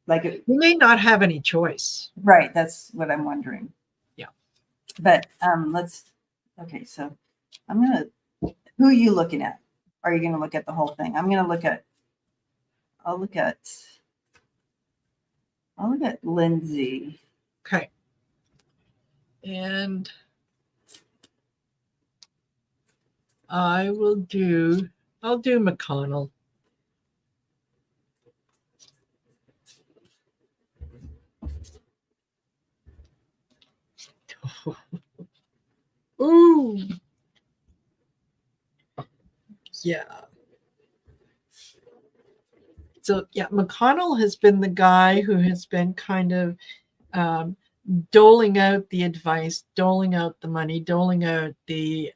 Like he may not have any choice. Right. That's what I'm wondering. Yeah. But so who are you looking at? are you going to look at the whole thing? I'm going to look at, I'll look at Lindsay. Okay. And I'll do McConnell. Ooh. Yeah. So yeah, McConnell has been the guy who has been kind of doling out the advice, doling out the money, doling out the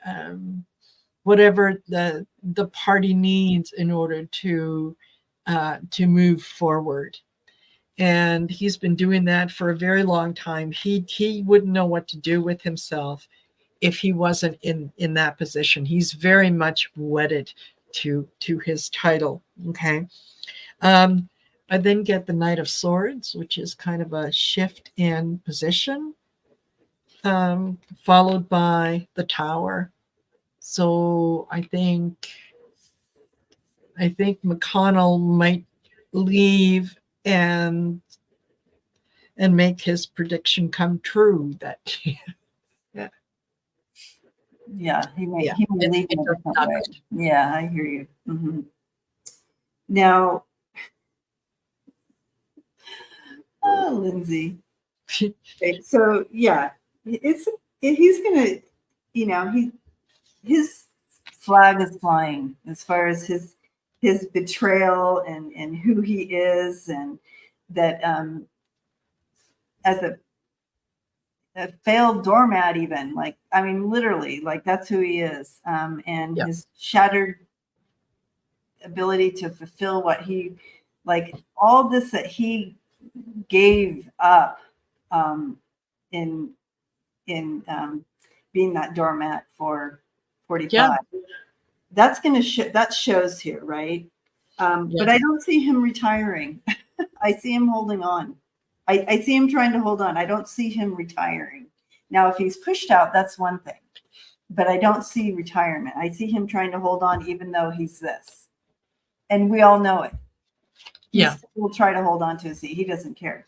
whatever the party needs in order to move forward. And he's been doing that for a very long time. He wouldn't know what to do with himself if he wasn't in that position. He's very much wedded to his title. Okay. I then get the Knight of Swords, which is kind of a shift in position, followed by the Tower. So I think McConnell might leave and make his prediction come true that he may leave in a different way. Yeah, I hear you. Mm-hmm. Now, Lindsay. Okay, so yeah, he's gonna, his flag is flying as far as his betrayal and who he is, and that as a failed doormat, even literally, that's who he is, and his shattered ability to fulfill what he all this that he gave up in being that doormat for 45. Yeah. That's going to that shows here, right? But I don't see him retiring. I see him holding on. I see him trying to hold on. I don't see him retiring. Now, if he's pushed out, that's one thing. But I don't see retirement. I see him trying to hold on, even though he's this. And we all know it. Yeah. He'll try to hold on to his seat. He doesn't care.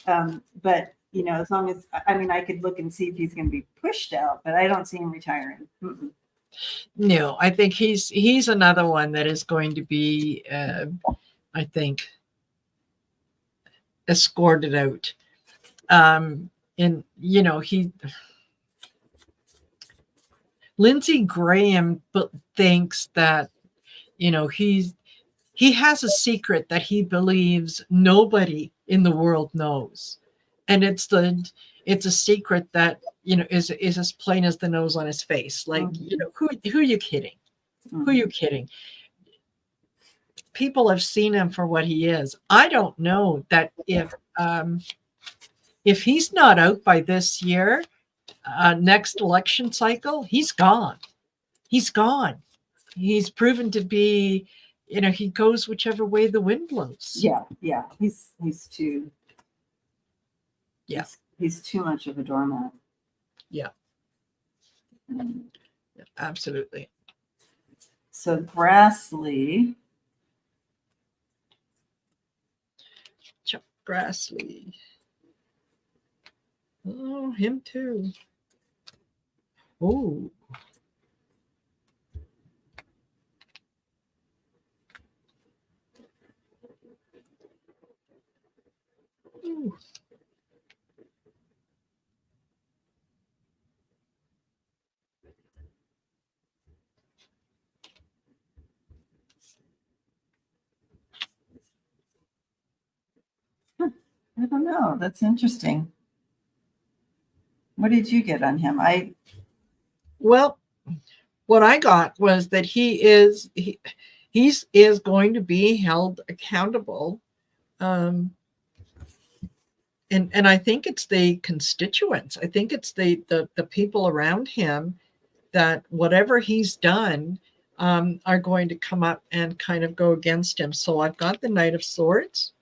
But, as long as, I could look and see if he's going to be pushed out, but I don't see him retiring. Mm-mm. No, I think he's another one that is going to be, I think, escorted out. Lindsey Graham thinks that, he has a secret that he believes nobody in the world knows. And it's a secret that, is as plain as the nose on his face. Like, who are you kidding? Mm-hmm. Who are you kidding? People have seen him for what he is. I don't know that if he's not out by this year, next election cycle, he's gone. He's gone. He's proven to be, he goes whichever way the wind blows. Yeah. He's too. Yeah. He's too much of a doormat. Yeah. Yeah, absolutely. So Grassley. Chuck Grassley. Oh, him too. Oh. Ooh. I don't know. That's interesting. What did you get on him? Well, what I got was that he is going to be held accountable. And I think it's the constituents. I think it's the people around him that whatever he's done are going to come up and kind of go against him. So I've got the Knight of Swords.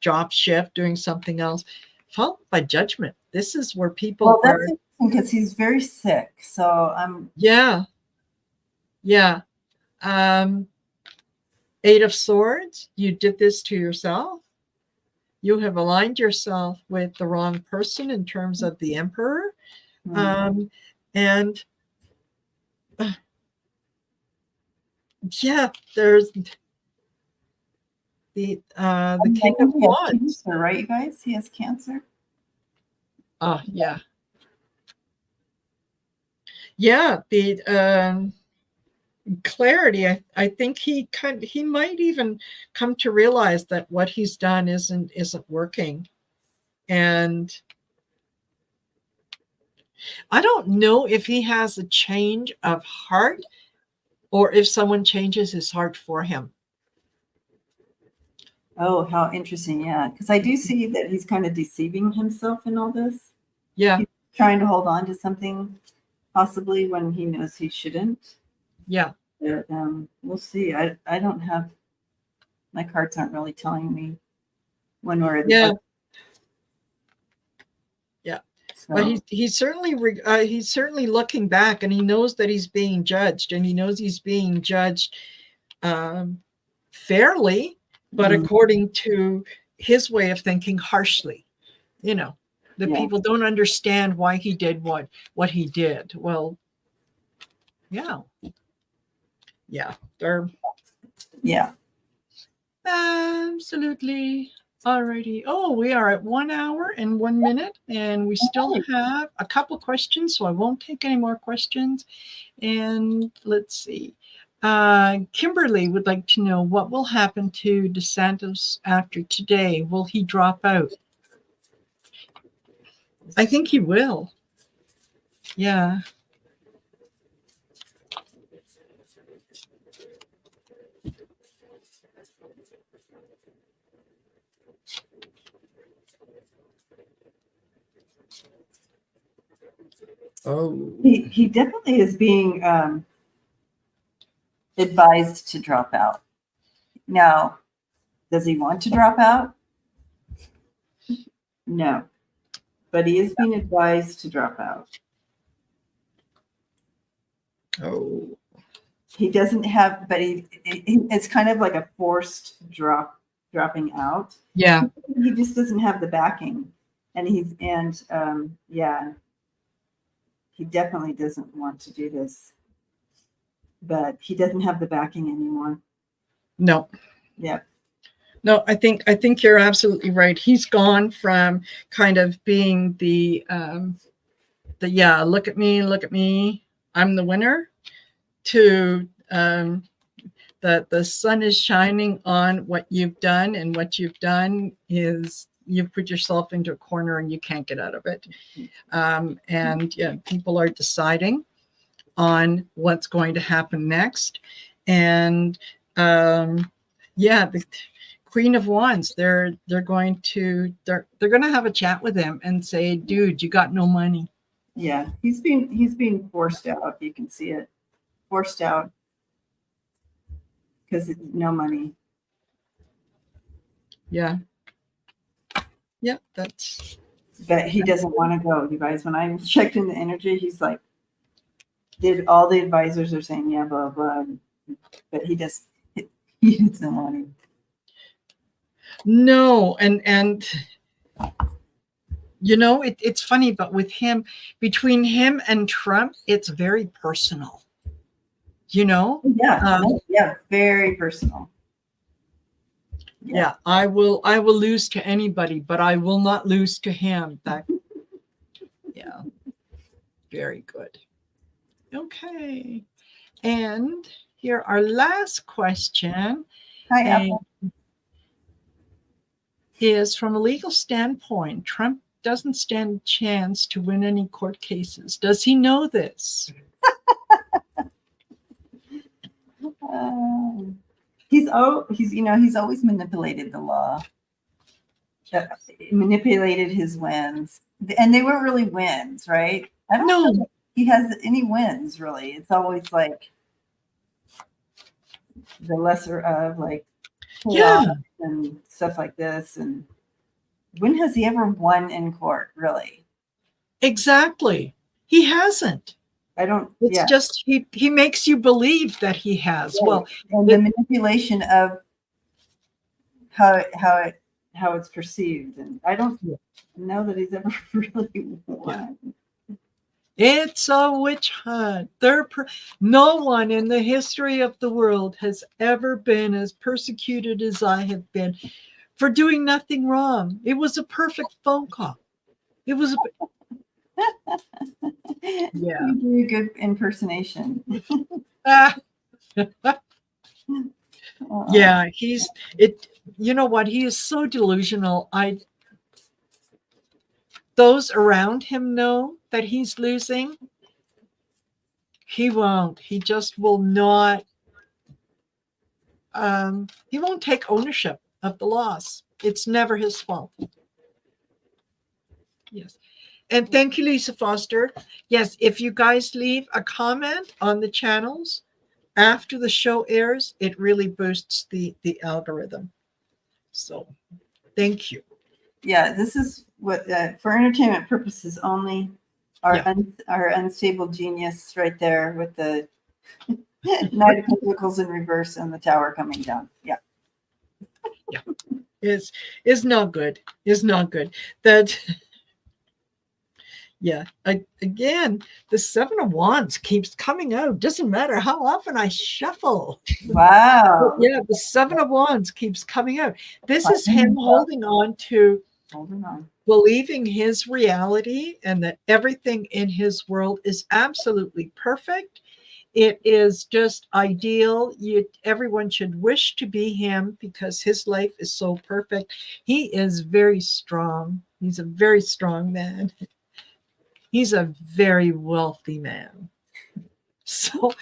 Job shift, doing something else, followed by Judgment. This is where people are. because he's very sick. So I'm. Yeah. Yeah. 8 of Swords, you did this to yourself. You have aligned yourself with the wrong person in terms of the Emperor. And yeah, there's the King of He has Wands. cancer, right, you guys? He has cancer. Oh, yeah. Yeah, the clarity. I think he might even come to realize that what he's done isn't working. And I don't know if he has a change of heart or if someone changes his heart for him. Oh, how interesting. Yeah. Because I do see that he's kind of deceiving himself in all this. Yeah. He's trying to hold on to something possibly when he knows he shouldn't. Yeah. But we'll see. I don't have, my cards aren't really telling me one or the other. Yeah. So. But he's certainly looking back, and he knows that he's being judged, and he knows he's being judged fairly, but according to his way of thinking, harshly. You know, the people don't understand why he did what he did. Well, yeah. They're absolutely. Alrighty. Oh, we are at 1 hour and 1 minute, and we still have a couple questions, so I won't take any more questions. And let's see. Kimberly would like to know what will happen to DeSantis after today. Will he drop out? I think he will. Yeah. Oh. He definitely is being advised to drop out. Now, does he want to drop out? No. But he is being advised to drop out. Oh. He doesn't have, but it's kind of like a forced dropping out. Yeah. He just doesn't have the backing. And he definitely doesn't want to do this. But he doesn't have the backing anymore. No. Yeah. No, I think you're absolutely right. He's gone from kind of being the look at me, I'm the winner, to the sun is shining on what you've done, and what you've done is you've put yourself into a corner and you can't get out of it. And yeah, people are deciding on what's going to happen next. And the Queen of Wands, they're going to have a chat with him and say, dude, you got no money. Yeah, he's being forced out. You can see it, forced out because no money. Yeah. That's. But he doesn't want to go, you guys. When I checked in the energy, he's like, all the advisors are saying, yeah, blah blah, but he doesn't want to. No, and you know, it's funny, but with him, between him and Trump, it's very personal. You know? Yeah, very personal. Yeah, I will lose to anybody, but I will not lose to him. Yeah, very good. Okay, and here our last question. Hi, Apple. Is from a legal standpoint, Trump doesn't stand a chance to win any court cases. Does he know this? He's always manipulated the law, manipulated his wins, and they weren't really wins, right? I don't know if he has any wins really. It's always like the lesser of, like, and stuff like this. And when has he ever won in court, really? Exactly. He hasn't. I don't, It's yeah. just he makes you believe that he has. Right. Well, And the manipulation of how it's perceived. And I don't know that he's ever really won. it's a witch hunt. No one in the history of the world has ever been as persecuted as I have been for doing nothing wrong. It was a perfect phone call. It was yeah. You do a good impersonation. Yeah, you know what? He is so delusional. Those around him know that he's losing. He won't. He just will not. He won't take ownership of the loss. It's never his fault. Yes. And thank you, Lisa Foster. Yes, if you guys leave a comment on the channels after the show airs, it really boosts the algorithm. So thank you. Yeah, this is what for entertainment purposes only. Our unstable genius right there with the Knight of Pentacles in reverse and the Tower coming down. Yeah. Yeah. Is not good. Is not good. That yeah. Again, the Seven of Wands keeps coming out. Doesn't matter how often I shuffle. Wow. Yeah, the Seven of Wands keeps coming out. This is him holding on to believing his reality and that everything in his world is absolutely perfect. It is just ideal. Everyone should wish to be him because his life is so perfect. He is very strong. He's a very strong man. He's a very wealthy man. So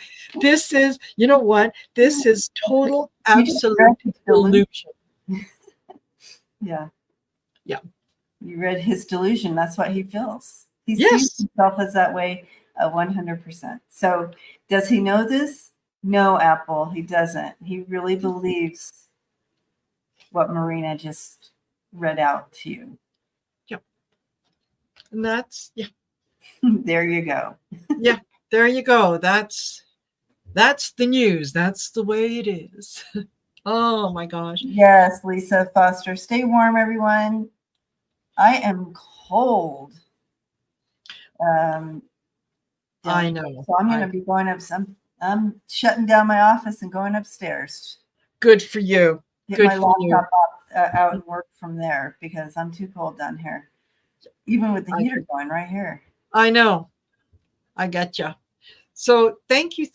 this is, you know what? This is total, absolute delusion. Yeah. Yeah. You read his delusion. That's what he feels. He Yes. sees himself as that way 100%. So does he know this? No, Apple, he doesn't. He really believes what Marina just read out to you. Yep. And that's, yeah. There you go. Yeah, there you go. That's the news. That's the way it is. Oh my gosh. Yes, Lisa Foster. Stay warm, everyone. I am cold. I know. So I'm going to be going up. I'm shutting down my office and going upstairs. Good for you. Get Good my for you. laptop out and work from there because I'm too cold down here. Even with the heater going right here. I know. I gotcha. So thank you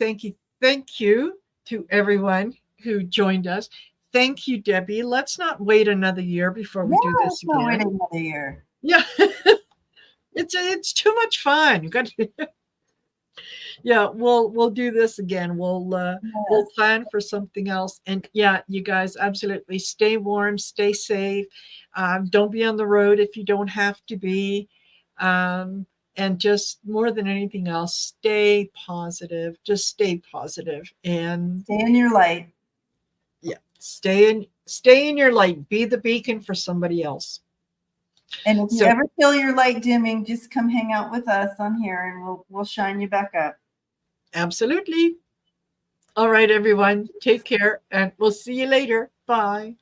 to everyone who joined us. Thank you, Debbie. Let's not wait another year before we do this again. Not wait another year. Yeah. It's too much fun. You got to yeah, we'll do this again. We'll plan for something else. And yeah, you guys absolutely stay warm, stay safe. Don't be on the road if you don't have to be. And just more than anything else, stay positive. Just stay positive and stay in your light. Yeah, stay in your light. Be the beacon for somebody else. And if you ever feel your light dimming, just come hang out with us on here and we'll shine you back up. Absolutely. All right, everyone. Take care and we'll see you later. Bye.